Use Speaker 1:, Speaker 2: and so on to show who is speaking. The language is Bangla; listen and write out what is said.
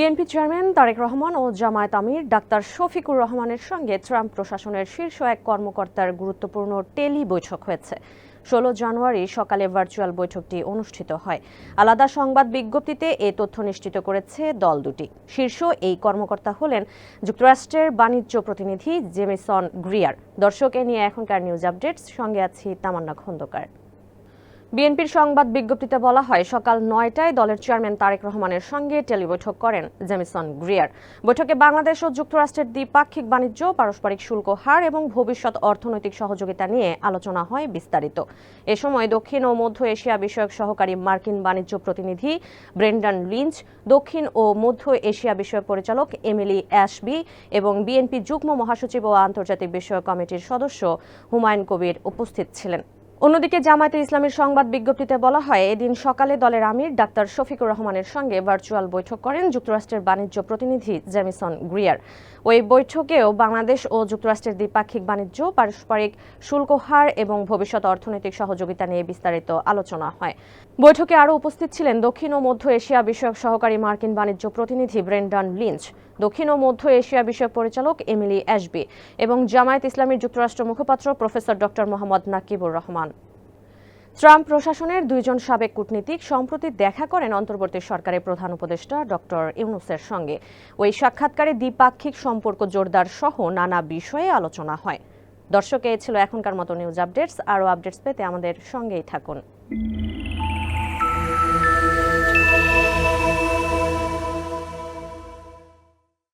Speaker 1: বিএনপি চেয়ারম্যান তারেক রহমান ও জামায়াত আমির ডাক্তার শফিকুর রহমানের সঙ্গে ট্রাম্প প্রশাসনের শীর্ষ এক কর্মকর্তার গুরুত্বপূর্ণ টেলি বৈঠক হয়েছে। 16 জানুয়ারি সকালে ভার্চুয়াল বৈঠকটি অনুষ্ঠিত হয়। আলাদা সংবাদ বিজ্ঞপ্তিতে এ তথ্য নিশ্চিত করেছে দল দুটি। শীর্ষ এই কর্মকর্তা হলেন যুক্তরাষ্ট্রের বাণিজ্য প্রতিনিধি জেমিসন গ্রিয়ার। দর্শক, এ নিয়ে এখনকার নিউজ আপডেটস, সঙ্গে আছি তামান্না খন্দকার। বিএনপির সংবাদ বিজ্ঞপ্তিতে বলা হয়, সকাল 9টায় দলের চেয়ারম্যান তারেক রহমানের সঙ্গে টেলিবৈঠক করেন জেমিসন গ্রিয়ার। বৈঠকে বাংলাদেশ ও যুক্তরাষ্ট্রের দ্বিপাক্ষিক বাণিজ্য, পারস্পরিক শুল্ক হার এবং ভবিষ্যৎ অর্থনৈতিক সহযোগিতা নিয়ে আলোচনা হয় বিস্তারিত। এ সময় দক্ষিণ ও মধ্য এশিয়া বিষয়ক সহকারী মার্কিন বাণিজ্য প্রতিনিধি ব্রেন্ডন লিঞ্চ, দক্ষিণ ও মধ্য এশিয়া বিষয়ক পরিচালক এমিলি অ্যাশবি এবং বিএনপি যুগ্ম মহাসচিব ও আন্তর্জাতিক বিষয়ক কমিটির সদস্য হুমায়ুন কবির উপস্থিত ছিলেন। অন্যদিকে জামায়াতে ইসলামীর সংবাদ বিজ্ঞপ্তিতে বলা হয়, এদিন সকালে দলের আমির ডাক্তার শফিকুর রহমানের সঙ্গে ভার্চুয়াল বৈঠক করেন যুক্তরাষ্ট্রের বাণিজ্য প্রতিনিধি জেমিসন গ্রিয়ার। ওই বৈঠকেও বাংলাদেশ ও যুক্তরাষ্ট্রের দ্বিপাক্ষিক বাণিজ্য, পারস্পরিক শুল্ক হার এবং ভবিষ্যৎ অর্থনৈতিক সহযোগিতা নিয়ে বিস্তারিত আলোচনা হয়। বৈঠকে আরও উপস্থিত ছিলেন দক্ষিণ ও মধ্য এশিয়া বিষয়ক সহকারী মার্কিন বাণিজ্য প্রতিনিধি ব্রেন্ডন লিঞ্চ, দক্ষিণ ও মধ্য এশিয়া বিষয়ক পরিচালক এমিলি অ্যাশবি এবং জামায়াত ইসলামীর যুক্তরাষ্ট্র মুখপাত্র professor doctor Mohammad Nakibur Rahman. Trump প্রশাসনের দুইজন সাবেক কূটনীতিক সম্প্রতি দেখা করেন অন্তর্বর্তী সরকারের প্রধান উপদেষ্টা ডক্টর ইউনূসের সঙ্গে। ওই সাক্ষাৎকারে দ্বিপাক্ষিক সম্পর্ক জোরদার সহ নানা বিষয়ে আলোচনা হয়। দর্শক, এ ছিল এখনকার মতো নিউজ আপডেটস। আরও আপডেটস পেতে আমাদের সঙ্গেই থাকুন।